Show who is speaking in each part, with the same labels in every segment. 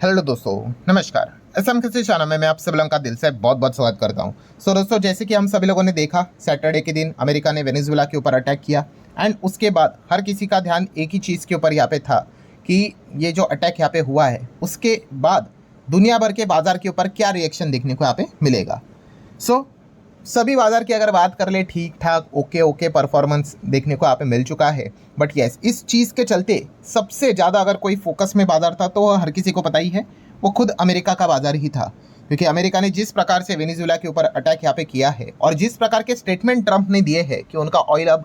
Speaker 1: Hello दोस्तों, नमस्कार। SM किसी चैनल में मैं आप सभी लोगों का दिल से बहुत बहुत स्वागत करता हूं। दोस्तों, जैसे कि हम सभी लोगों ने देखा, सैटरडे के दिन अमेरिका ने वेनेजुएला के ऊपर अटैक किया एंड उसके बाद हर किसी का ध्यान एक ही चीज़ के ऊपर यहाँ पे था कि ये जो अटैक यहाँ पे हुआ है उसके बाद दुनिया भर के बाजार के ऊपर क्या रिएक्शन देखने को यहाँ पे मिलेगा। सभी बाजार की अगर बात कर ले, ठीक ठाक ओके परफॉर्मेंस देखने को यहाँ पे मिल चुका है। बट यस, इस चीज़ के चलते सबसे ज़्यादा अगर कोई फोकस में बाजार था तो हर किसी को पता ही है, वो खुद अमेरिका का बाजार ही था। क्योंकि अमेरिका ने जिस प्रकार से वेनेजुएला के ऊपर अटैक यहाँ पे किया है और जिस प्रकार के स्टेटमेंट ट्रंप ने दिए हैं कि उनका ऑयल अब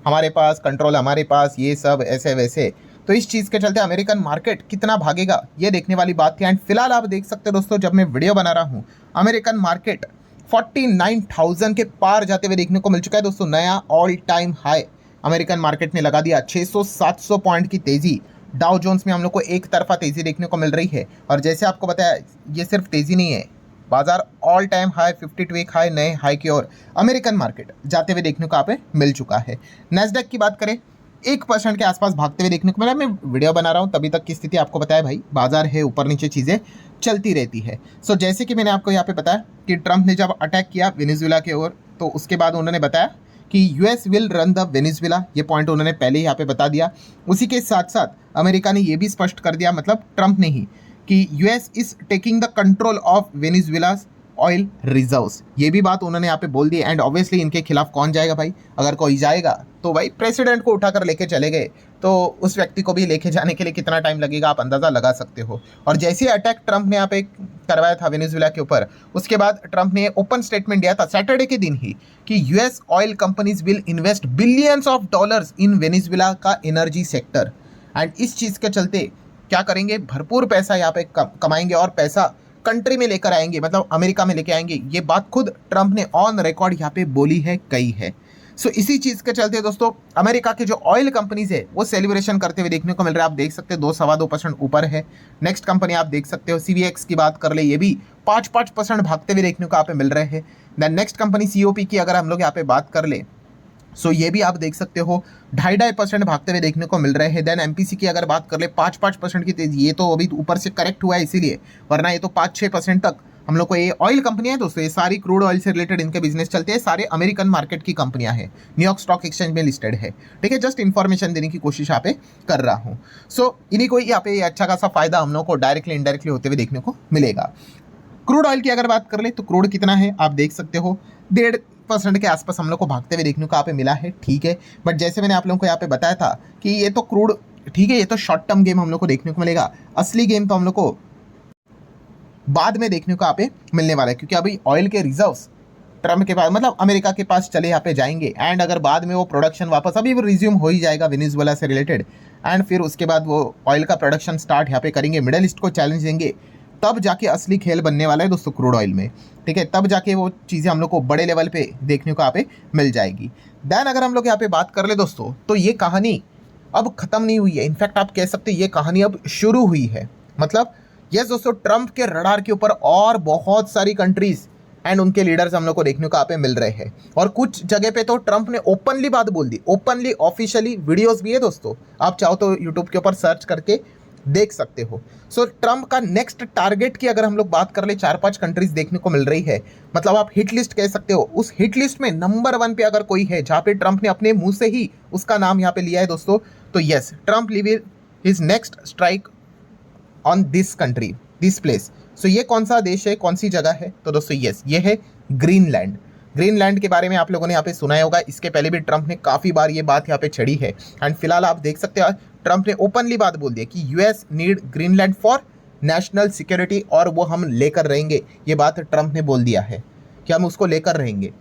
Speaker 1: हमारे पास, कंट्रोल हमारे पास, ये सब ऐसे वैसे, तो इस चीज़ के चलते अमेरिकन मार्केट कितना भागेगा ये देखने वाली बात थी। एंड फिलहाल आप देख सकते हो दोस्तों, जब मैं वीडियो बना रहा हूँ, अमेरिकन मार्केट 49,000 के पार जाते हुए देखने को मिल चुका है दोस्तों। नया all time high American market ने लगा दिया। 600-700 पॉइंट की तेजी डाउ जोन्स में हम लोग को एक तरफा तेजी देखने को मिल रही है। और जैसे आपको बताया, ये सिर्फ तेजी नहीं है, बाजार all time high 52 week high, नए हाई की ओर अमेरिकन मार्केट जाते हुए देखने को यहाँ पे मिल चुका है। नैस्डैक की बात करें, 1% के आसपास भागते हुए देखने को मिला। मैं वीडियो बना रहा हूँ तभी तक की स्थिति आपको बताया, भाई बाजार है, ऊपर नीचे चीज़ें चलती रहती है। जैसे कि मैंने आपको यहाँ पे बताया कि ट्रंप ने जब अटैक किया वेनेजुएला के ओर, तो उसके बाद उन्होंने बताया कि US will run the Venezuela, ये पॉइंट उन्होंने पहले ही यहाँ पे बता दिया। उसी के साथ साथ अमेरिका ने ये भी स्पष्ट कर दिया, मतलब ट्रंप ने ही, कि US is taking the control of Venezuela's oil reserves, ये भी बात उन्होंने यहाँ पे बोल दी। एंड ऑब्वियसली इनके खिलाफ कौन जाएगा भाई? अगर कोई जाएगा तो भाई प्रेसिडेंट को उठाकर लेके चले गए, तो उस व्यक्ति को भी लेके जाने के लिए कितना टाइम लगेगा आप अंदाज़ा लगा सकते हो। और जैसे अटैक ट्रंप ने यहाँ पे करवाया था वेनेजुएला के ऊपर, उसके बाद ट्रंप ने ओपन स्टेटमेंट दिया था सैटरडे के दिन ही कि US oil companies will invest billions of dollars in Venezuela का एनर्जी सेक्टर। एंड इस चीज़ के चलते क्या करेंगे, भरपूर पैसा यहाँ पे कमाएंगे और पैसा कंट्री में लेकर आएंगे, मतलब अमेरिका में लेके आएंगे। ये बात खुद ट्रंप ने ऑन रिकॉर्ड यहाँ पे बोली है, कही है। इसी चीज़ के चलते दोस्तों अमेरिका के जो ऑयल कंपनीज है वो सेलिब्रेशन करते हुए देखने को मिल रहा है। आप देख सकते हैं 2-2.25% ऊपर है। नेक्स्ट कंपनी आप देख सकते हो CVX की बात कर ले, ये भी 5% भागते हुए देखने को यहाँ पे मिल रहे हैं। देन नेक्स्ट कंपनी COP की अगर हम लोग यहाँ पे बात कर ले, ये भी आप देख सकते हो 2.5% भागते हुए देखने को मिल रहे हैं। देन MPC की अगर बात कर ले, 5% की तेजी, ये तो अभी ऊपर से करेक्ट हुआ है इसीलिए, वरना ये तो 5-6% तक हम लोग को, ये ऑयल कंपनियां है दोस्तों, ये सारी क्रूड ऑयल से रिलेटेड इनके बिजनेस चलते हैं, सारे अमेरिकन मार्केट की कंपनियां हैं, न्यूयॉर्क स्टॉक एक्सचेंज में लिस्टेड है। ठीक है, जस्ट इन्फॉर्मेशन देने की कोशिश यहाँ पे कर रहा हूँ। इन्हीं को यहाँ पे अच्छा खासा फायदा हम लोग को डायरेक्टली इनडायरेक्टली होते हुए देखने को मिलेगा। क्रूड ऑयल की अगर बात कर ले तो क्रूड कितना है आप देख सकते हो, 1.5% के आसपास हम लोग को भागते हुए देखने को यहाँ पे मिला है। ठीक है, बट जैसे मैंने आप लोगों को यहाँ पे बताया था कि ये तो क्रूड, ठीक है, ये तो शॉर्ट टर्म गेम हम लोग को देखने को मिलेगा, असली गेम तो हम लोग को बाद में देखने को यहाँ पे मिलने वाला है। क्योंकि अभी ऑयल के रिजर्व्स ट्रंप के पास, मतलब अमेरिका के पास चले यहाँ पे जाएंगे। एंड अगर बाद में वो प्रोडक्शन वापस, अभी वो रिज्यूम हो ही जाएगा वेनेजुएला से रिलेटेड, एंड फिर उसके बाद वो ऑयल का प्रोडक्शन स्टार्ट यहाँ पे करेंगे, मिडल ईस्ट को चैलेंज देंगे, तब जाके असली खेल बनने वाला है दोस्तों क्रूड ऑयल में। ठीक है, तब जाके वो चीज़ें हम लोग को बड़े लेवल पे देखने को यहाँ पे मिल जाएगी। देन अगर हम लोग यहाँ पे बात कर ले दोस्तों, तो ये कहानी अब खत्म नहीं हुई है। इनफैक्ट आप कह सकते हैं ये कहानी अब शुरू हुई है। मतलब यस दोस्तों, ट्रंप के रडार के ऊपर और बहुत सारी कंट्रीज एंड उनके लीडर्स हम लोग को देखने को यहाँ पे मिल रहे हैं। और कुछ जगह पे तो ट्रंप ने ओपनली बात बोल दी, ओपनली ऑफिशियली वीडियोस भी है दोस्तों, आप चाहो तो यूट्यूब के ऊपर सर्च करके देख सकते हो। ट्रंप का नेक्स्ट टारगेट की अगर हम लोग बात कर ले, 4-5 कंट्रीज देखने को मिल रही है। मतलब आप हिट लिस्ट कह सकते हो, उस हिट लिस्ट में नंबर 1 पे अगर कोई है जहाँ पे ट्रंप ने अपने मुंह से ही उसका नाम यहाँ पे लिया है दोस्तों, तो yes, Trump leave his next strike on this country, this place. ये कौन सा देश है, कौन सी जगह है? तो दोस्तों यस, ये है ग्रीनलैंड। ग्रीनलैंड के बारे में आप लोगों ने यहाँ पे सुना होगा, इसके पहले भी ट्रंप ने काफ़ी बार ये बात यहाँ पे छड़ी है। एंड फिलहाल आप देख सकते हो ट्रंप ने ओपनली बात बोल दी कि US need Greenland for national security, और वो हम लेकर रहेंगे। ये बात ट्रंप ने बोल दिया है कि हम उसको लेकर रहेंगे।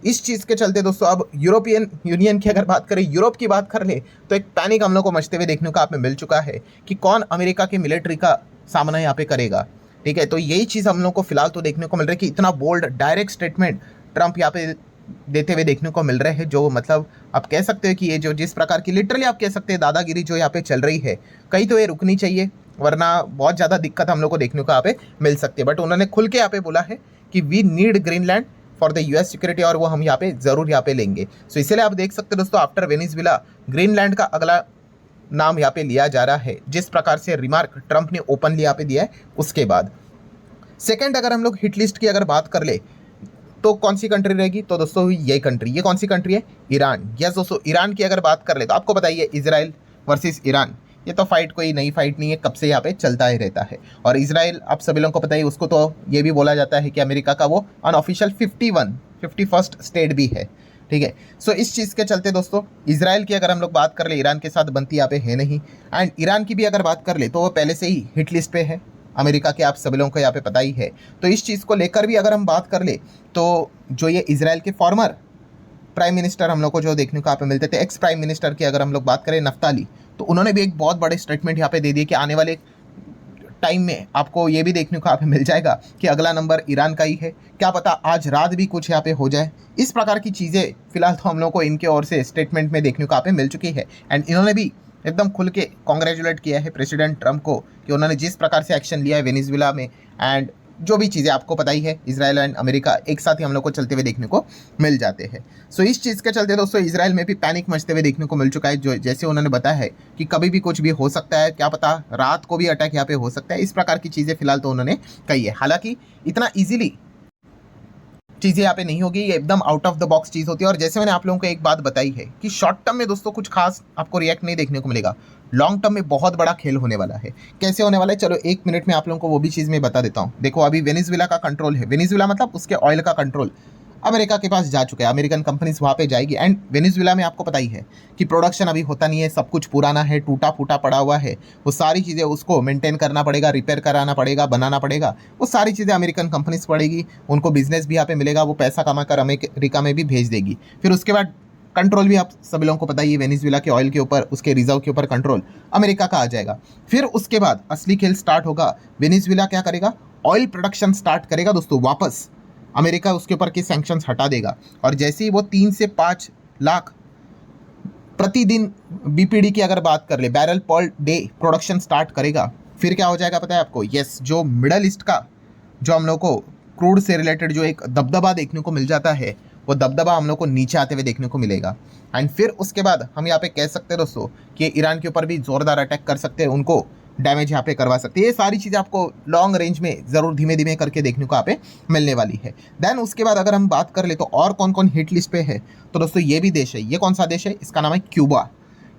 Speaker 1: इस चीज़ के चलते दोस्तों अब यूरोपियन यूनियन की अगर बात करें, यूरोप की बात कर ले, तो एक पैनिक हम लोग को मचते हुए देखने को आप में मिल चुका है कि कौन अमेरिका के मिलिट्री का सामना यहाँ पे करेगा। ठीक है, तो यही चीज़ हम लोग को फिलहाल तो देखने को मिल रही है कि इतना बोल्ड डायरेक्ट स्टेटमेंट ट्रंप यहाँ पे देते हुए देखने को मिल रहे हैं। जो मतलब आप कह सकते हो कि ये जो जिस प्रकार की लिटरली आप कह सकते हैं दादागिरी जो यहाँ पे चल रही है, कहीं तो ये रुकनी चाहिए, वरना बहुत ज़्यादा दिक्कत हम लोग को देखने को यहाँ पे मिल सकती है। बट उन्होंने खुल के यहाँ पे बोला है कि we need Greenland for the US security, और वो हम यहाँ पे ज़रूर यहाँ पे लेंगे। इसलिए आप देख सकते हैं दोस्तों, आफ्टर वेनेजुएला ग्रीनलैंड का अगला नाम यहाँ पे लिया जा रहा है, जिस प्रकार से रिमार्क ट्रंप ने ओपनली यहाँ पे दिया है उसके बाद। सेकंड, अगर हम लोग हिट लिस्ट की अगर बात कर ले तो कौन सी कंट्री रहेगी, तो दोस्तों ये कंट्री, ये कौन सी कंट्री है, ईरान। यस दोस्तों, ईरान की अगर बात कर ले तो आपको बताइए इजराइल वर्सेस ईरान, ये तो फाइट कोई नई फाइट नहीं है, कब से यहाँ पे चलता ही रहता है। और इजराइल आप सभी लोगों को पता है, उसको तो ये भी बोला जाता है कि अमेरिका का वो अनऑफिशियल 51st स्टेट भी है, ठीक है। सो इस चीज़ के चलते दोस्तों इजराइल की अगर हम लोग बात कर ले, ईरान के साथ बनती यहाँ पे है नहीं। एंड ईरान की भी अगर बात कर ले तो वो पहले से ही हिट लिस्ट पे है अमेरिका के, आप सभी लोगों को यहाँ पे पता ही है। तो इस चीज़ को लेकर भी अगर हम बात कर ले तो जो ये इजराइल के फॉर्मर प्राइम मिनिस्टर हम लोग को जो देखने को यहाँ पे मिलते थे, एक्स प्राइम मिनिस्टर की अगर हम लोग बात करें नफ्ताली, तो उन्होंने भी एक बहुत बड़े स्टेटमेंट यहाँ पे दे दिए कि आने वाले टाइम में आपको ये भी देखने को यहाँ पे मिल जाएगा कि अगला नंबर ईरान का ही है, क्या पता आज रात भी कुछ यहाँ पे हो जाए। इस प्रकार की चीज़ें फिलहाल तो हम लोग को इनके ओर से स्टेटमेंट में देखने को यहाँ पे मिल चुकी है। एंड इन्होंने भी एकदम खुल के कॉन्ग्रेचुलेट किया है प्रेसिडेंट ट्रंप को कि उन्होंने जिस प्रकार से एक्शन लिया है वेनेजुएला में, एंड जो भी चीज़ें आपको पता ही है, इजराइल एंड अमेरिका एक साथ ही हम लोग को चलते हुए देखने को मिल जाते हैं। सो इस चीज़ के चलते दोस्तों इजराइल में भी पैनिक मचते हुए देखने को मिल चुका है, जो जैसे उन्होंने बताया है कि कभी भी कुछ भी हो सकता है, क्या पता रात को भी अटैक यहाँ पे हो सकता है। इस प्रकार की चीज़ें फिलहाल तो उन्होंने कही है। हालांकि इतना ईजिली चीज़ें यहाँ पे नहीं होगी, ये एकदम आउट ऑफ द बॉक्स चीज़ होती है। और जैसे मैंने आप लोगों को एक बात बताई है कि शॉर्ट टर्म में दोस्तों कुछ खास आपको रिएक्ट नहीं देखने को मिलेगा, लॉन्ग टर्म में बहुत बड़ा खेल होने वाला है। कैसे होने वाला है, चलो 1 मिनट में आप लोगों को वो भी चीज़ मैं बता देता हूँ। देखो अभी वेनेजुएला का कंट्रोल है, वेनेजुएला मतलब उसके ऑयल का कंट्रोल अमेरिका के पास जा चुका है, अमेरिकन कंपनीज वहाँ पे जाएगी। एंड वेनेजुएला में आपको पता ही है कि प्रोडक्शन अभी होता नहीं है, सब कुछ पुराना है, टूटा फूटा पड़ा हुआ है। वो सारी चीज़ें उसको मेंटेन करना पड़ेगा, रिपेयर कराना पड़ेगा, बनाना पड़ेगा, वो सारी चीज़ें अमेरिकन कंपनीज पड़ेगी। उनको बिजनेस भी यहाँ पे मिलेगा, वो पैसा कमा कर अमेरिका में भी भेज देगी। फिर उसके बाद कंट्रोल भी आप सभी लोगों को पता ही है, वेनेजुएला के ऑयल के ऊपर, उसके रिजर्व के ऊपर कंट्रोल अमेरिका का आ जाएगा। फिर उसके बाद असली खेल स्टार्ट होगा। वेनेजुएला क्या करेगा, ऑयल प्रोडक्शन स्टार्ट करेगा दोस्तों वापस, अमेरिका उसके ऊपर के सैंक्शंस हटा देगा। और जैसे ही वो 3 से 5 लाख प्रतिदिन बीपीडी की अगर बात कर ले, barrel per day production start करेगा, फिर क्या हो जाएगा पता है आपको, यस, जो मिडल ईस्ट का जो हम लोग को क्रूड से रिलेटेड जो एक दबदबा देखने को मिल जाता है, वो दबदबा हम लोग को नीचे आते हुए देखने को मिलेगा। एंड फिर उसके बाद हम यहाँ पे कह सकते हैं दोस्तों कि ईरान के ऊपर भी जोरदार अटैक कर सकते हैं, उनको डैमेज यहाँ पे करवा सकते हैं। ये सारी चीज़ें आपको लॉन्ग रेंज में ज़रूर धीमे धीमे करके देखने को यहाँ पे मिलने वाली है। देन उसके बाद अगर हम बात कर ले तो और कौन कौन हिट लिस्ट पे है, तो दोस्तों ये भी देश है। ये कौन सा देश है, इसका नाम है क्यूबा।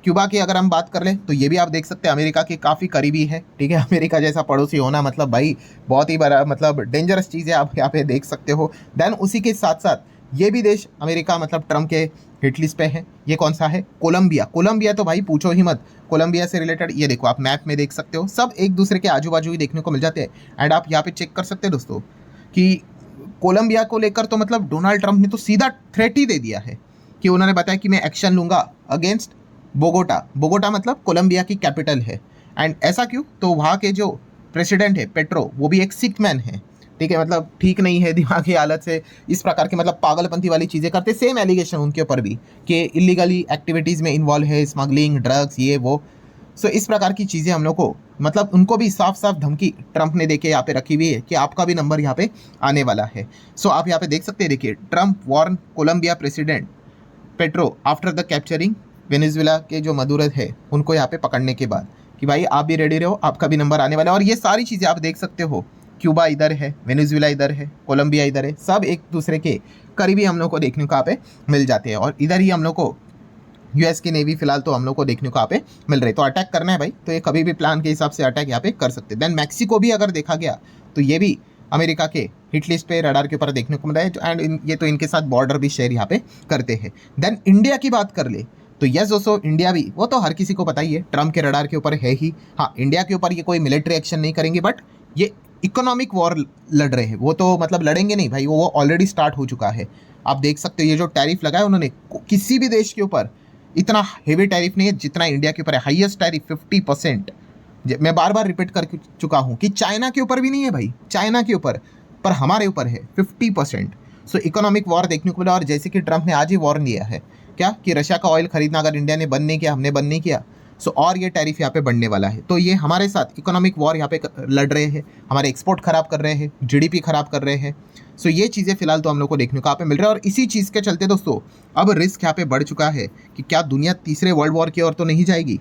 Speaker 1: क्यूबा की अगर हम बात कर ले तो ये भी आप देख सकते हैं अमेरिका के काफ़ी करीबी है, ठीक है। अमेरिका जैसा पड़ोसी होना मतलब भाई बहुत ही बड़ा मतलब डेंजरस चीज़ है, आप यहाँ पे देख सकते हो। देन उसी के साथ साथ ये भी देश अमेरिका मतलब ट्रम्प के हिट लिस्ट पे है। ये कौन सा है, कोलंबिया। कोलंबिया तो भाई पूछो ही मत, कोलंबिया से रिलेटेड ये देखो आप मैप में देख सकते हो, सब एक दूसरे के आजू बाजू ही देखने को मिल जाते हैं। एंड आप यहाँ पे चेक कर सकते हैं दोस्तों कि कोलंबिया को लेकर तो मतलब डोनाल्ड ट्रंप ने तो सीधा थ्रेट ही दे दिया है कि उन्होंने बताया कि मैं एक्शन लूंगा अगेंस्ट बोगोटा। बोगोटा मतलब कोलंबिया की कैपिटल है। एंड ऐसा क्यों, तो वहाँ के जो प्रेसिडेंट है पेट्रो, वो भी एक सिक मैन है, ठीक है, मतलब ठीक नहीं है दिमागी हालत से, इस प्रकार के मतलब पागलपंथी वाली चीज़ें करते। सेम एलिगेशन उनके ऊपर भी कि इलीगली एक्टिविटीज़ में इन्वॉल्व है, स्मगलिंग, ड्रग्स, ये वो। सो इस प्रकार की चीज़ें हम लोग को मतलब उनको भी साफ साफ धमकी ट्रंप ने देके यहाँ पे रखी हुई है कि आपका भी नंबर यहाँ पे आने वाला है। सो आप यहाँ पे देख सकते हैं, देखिए, Trump warn Colombia president Petro after the capturing Venezuela के जो मदुरो है उनको यहाँ पे पकड़ने के बाद कि भाई आप भी रेडी रहो, आपका भी नंबर आने वाला है। और ये सारी चीज़ें आप देख सकते हो, क्यूबा इधर है, वेनेजुएला इधर है, कोलंबिया इधर है, सब एक दूसरे के करीबी हम लोग को देखने को यहाँ पे मिल जाते हैं। और इधर ही हम लोग को यूएस की नेवी फिलहाल तो हम लोग को देखने को यहाँ पे मिल रही है। तो अटैक करना है भाई, तो ये कभी भी प्लान के हिसाब से अटैक यहाँ पे कर सकते हैं। देन मैक्सिको भी अगर देखा गया तो ये भी अमेरिका के हिट लिस्ट पे रडार के ऊपर देखने को मिल रहा है। एंड ये तो इनके साथ बॉर्डर भी शेयर यहाँ पे करते हैं। देन इंडिया की बात कर ले तो यस दोस्तों, इंडिया भी, वो तो हर किसी को पता ही है, ट्रम्प के रडार के ऊपर है ही। हाँ, इंडिया के ऊपर ये कोई मिलिट्री एक्शन नहीं करेंगे, बट ये इकोनॉमिक वॉर लड़ रहे हैं। वो तो मतलब लड़ेंगे नहीं भाई, वो ऑलरेडी स्टार्ट हो चुका है। आप देख सकते हो ये जो टैरिफ लगाया उन्होंने, किसी भी देश के ऊपर इतना हेवी टैरिफ नहीं है जितना इंडिया के ऊपर है। Highest tariff 50%। मैं बार बार रिपीट कर चुका हूँ कि चाइना के ऊपर भी नहीं है भाई, चाइना के ऊपर, पर हमारे ऊपर है 50%। सो इकोनॉमिक वॉर देखने को मिला। और जैसे कि ट्रम्प ने आज ही वॉर्न लिया है क्या कि रशिया का ऑयल खरीदना अगर इंडिया ने बंद नहीं किया, हमने बंद नहीं किया, सो और ये टैरिफ यहाँ पे बढ़ने वाला है। तो ये हमारे साथ इकोनॉमिक वॉर यहाँ पे लड़ रहे हैं, हमारे एक्सपोर्ट खराब कर रहे हैं, जीडीपी खराब कर रहे हैं। सो ये चीज़ें फिलहाल तो हम लोग को देखने को यहाँ पे मिल रहा है। और इसी चीज़ के चलते दोस्तों अब रिस्क यहाँ पे बढ़ चुका है कि क्या दुनिया तीसरे वर्ल्ड वॉर की ओर तो नहीं जाएगी।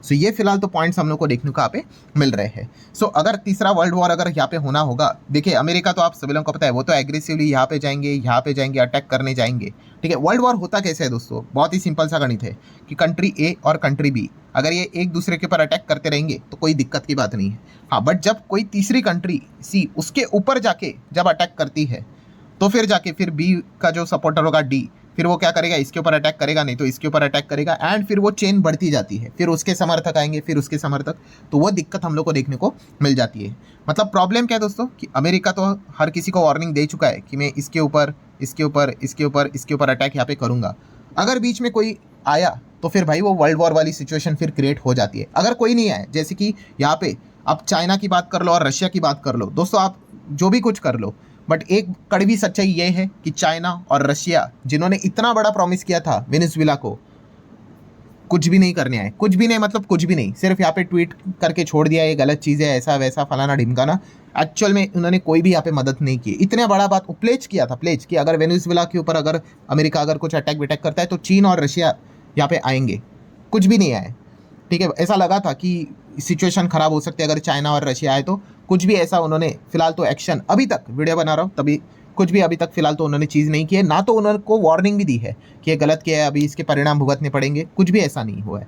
Speaker 1: सो ये फिलहाल तो पॉइंट्स हम लोग को देखने को यहाँ पे मिल रहे हैं। सो अगर तीसरा वर्ल्ड वॉर अगर यहाँ पे होना होगा, देखिए अमेरिका तो आप सभी लोगों को पता है वो तो एग्रेसिवली यहाँ पे जाएंगे, अटैक करने जाएंगे, ठीक है। वर्ल्ड वॉर होता कैसे है दोस्तों, बहुत ही सिंपल सा गणित है कि कंट्री ए और कंट्री बी अगर ये एक दूसरे के ऊपर अटैक करते रहेंगे तो कोई दिक्कत की बात नहीं है। हाँ, बट जब कोई तीसरी कंट्री सी उसके ऊपर जाके जब अटैक करती है तो फिर जाके फिर बी का जो सपोर्टर होगा डी, फिर वो क्या करेगा, इसके ऊपर अटैक करेगा, नहीं तो इसके ऊपर अटैक करेगा, एंड फिर वो चेन बढ़ती जाती है, फिर उसके समर्थक आएंगे, फिर उसके समर्थक, तो वो दिक्कत हम लोग को देखने को मिल जाती है। मतलब प्रॉब्लम क्या है दोस्तों कि अमेरिका तो हर किसी को वार्निंग दे चुका है कि मैं इसके ऊपर अटैक यहाँ पे करूँगा। अगर बीच में कोई आया तो फिर भाई वो वर्ल्ड वॉर वाली सिचुएशन फिर क्रिएट हो जाती है। अगर कोई नहीं आया, जैसे कि यहाँ पे आप चाइना की बात कर लो और रशिया की बात कर लो, दोस्तों आप जो भी कुछ कर लो, बट एक कड़वी सच्चाई ये है कि चाइना और रशिया जिन्होंने इतना बड़ा प्रॉमिस किया था वेनेजुएला को, कुछ भी नहीं करने आए, कुछ भी नहीं, मतलब कुछ भी नहीं, सिर्फ यहाँ पे ट्वीट करके छोड़ दिया ये गलत चीज़ है, ऐसा वैसा फलाना ढिमकाना। एक्चुअल में उन्होंने कोई भी यहाँ पे मदद नहीं की। इतने बड़ा बात प्लेज किया था, प्लेज कि अगर वेनेजुएला के ऊपर अगर अमेरिका अगर कुछ अटैक विटैक करता है तो चीन और रशिया यहाँ पे आएंगे, कुछ भी नहीं आए, ठीक है। ऐसा लगा था कि सिचुएशन खराब हो सकती है अगर चाइना और रशिया आए तो, कुछ भी ऐसा उन्होंने फिलहाल तो एक्शन अभी तक वीडियो बना रहा हूँ तभी कुछ भी अभी तक फिलहाल तो उन्होंने चीज़ नहीं की है, ना तो उन्होंने को वार्निंग भी दी है कि ये गलत किया है, अभी इसके परिणाम भुगतने पड़ेंगे, कुछ भी ऐसा नहीं हुआ है।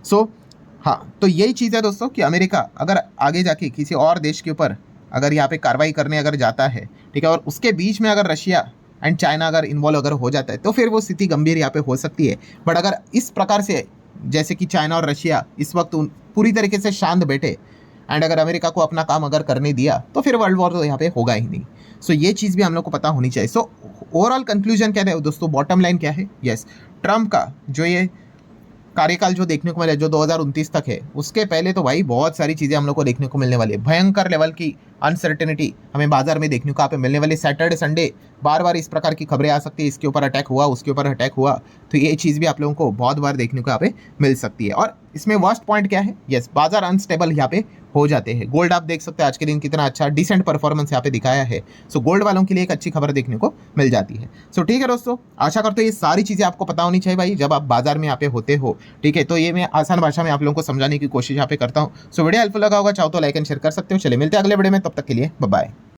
Speaker 1: सो हाँ, तो यही चीज़ है दोस्तों कि अमेरिका अगर आगे जाके किसी और देश के ऊपर अगर यहाँ पे कार्रवाई करने अगर जाता है, ठीक है, और उसके बीच में अगर रशिया एंड चाइना अगर इन्वॉल्व अगर हो जाता है तो फिर वो स्थिति गंभीर यहाँ पे हो सकती है। बट अगर इस प्रकार से जैसे कि चाइना और रशिया इस वक्त पूरी तरीके से शांत बैठे एंड अगर अमेरिका को अपना काम अगर करने दिया तो फिर वर्ल्ड वॉर तो यहाँ पे होगा ही नहीं। सो ये चीज़ भी हम लोग को पता होनी चाहिए। सो ओवरऑल कंक्लूजन क्या है दोस्तों, बॉटम लाइन क्या है, यस, ट्रम्प का जो ये कार्यकाल जो देखने को मिला जो 2029 तक है, उसके पहले तो भाई बहुत सारी चीज़ें हम लोग को देखने को मिलने वाली है। भयंकर लेवल की अनसर्टेनिटी हमें बाजार में देखने को यहाँ पे मिलने वाली। सैटरडे संडे बार बार इस प्रकार की खबरें आ सकती है, इसके ऊपर अटैक हुआ, उसके ऊपर अटैक हुआ, तो ये चीज़ भी आप लोगों को बहुत बार देखने को यहाँ पे मिल सकती है। और इसमें वर्स्ट पॉइंट क्या है, यस, बाजार अनस्टेबल यहाँ पे हो जाते हैं। गोल्ड आप देख सकते हैं आज के दिन कितना अच्छा डिसेंट परफॉर्मेंस यहाँ पे दिखाया है। सो गोल्ड वालों के लिए एक अच्छी खबर देखने को मिल जाती है। सो ठीक है दोस्तों, आशा करते हो ये सारी चीज़ें आपको पता होनी चाहिए भाई जब आप बाजार में यहाँ पे होते हो, ठीक है। तो ये मैं आसान भाषा में आप लोगों को समझाने की कोशिश यहाँ पे करता हूँ। सो वीडियो हेल्पफुल लगा होगा, चाहो तो लाइक एंड शेयर कर सकते हो। चलिए मिलते हैं अगले वीडियो में, तब तक के लिए बाय बाय।